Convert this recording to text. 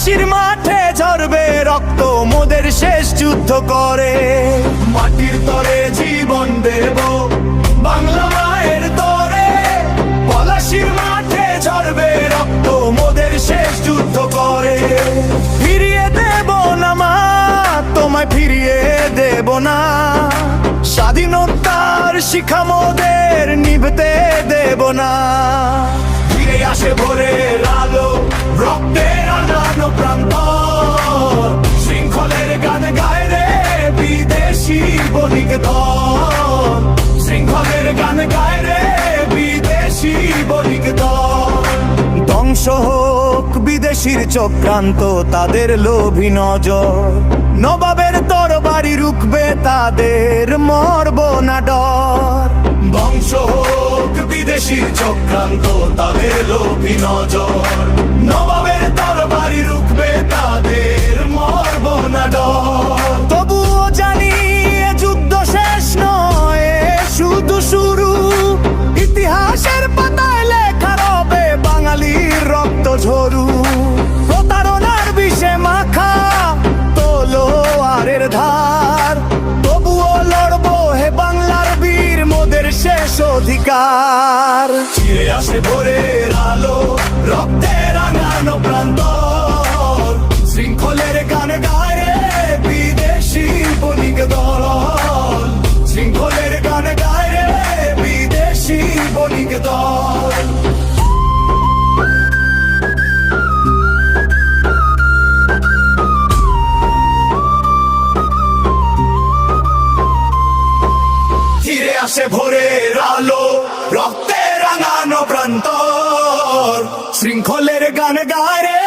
পলাশির মাঠে ঝরবে রক্ত মোদের শেষ যুদ্ধ করে। মাটির তরে জীবন দেব বাংলা মায়ের তরে, পলাশির মাঠে ঝরবে রক্ত মোদের শেষ যুদ্ধ করে। ফিরিয়ে দেব না মা, তোমায় ফিরিয়ে দেব না, স্বাধীনতার শিখা মোদের নিভতে দেব না। ফিরে আসে ভোরের আলো, রক্তের আনানো প্রান্তর, শৃঙ্খলের গান গায় রে বিদেশি বণিক দল। শৃঙ্খলের গান গায় রে বিদেশি বণিক দল। ধ্বংস হোক বিদেশির চক্রান্ত, তাদের লোভী নজর, নবাবের তরবারি রুখবে তাদের, মরব না ডর। ধ্বংস হোক বিদেশির চক্রান্ত, তাদের লোভী নজর, নবাবের তরবারি রুখবে তাদের, মরব না ডর। তবুও জানি এ যুদ্ধ শেষ নয়, শুধু শুরু। ইতিহাসের পাতায় লেখা রবে বাঙালির রক্ত ঝরু। প্রতারণার বিষে মাখা তলোয়ারের ধার, তবুও লড়বো হে বাংলার বীর মোদের শেষ অধিকার। ফিরে আসে ভোরের আলো, রক্তের রাঙানো প্রান্তর, শৃঙ্খলের গান গায় রে বিদেশি বণিক দল। শৃঙ্খলের গান গায় রে বিদেশি বণিক দল। ফিরে আসে ভোরের আলো, রক্তে রাঙানো প্রান্তর, শৃঙ্খলের গান গায় রে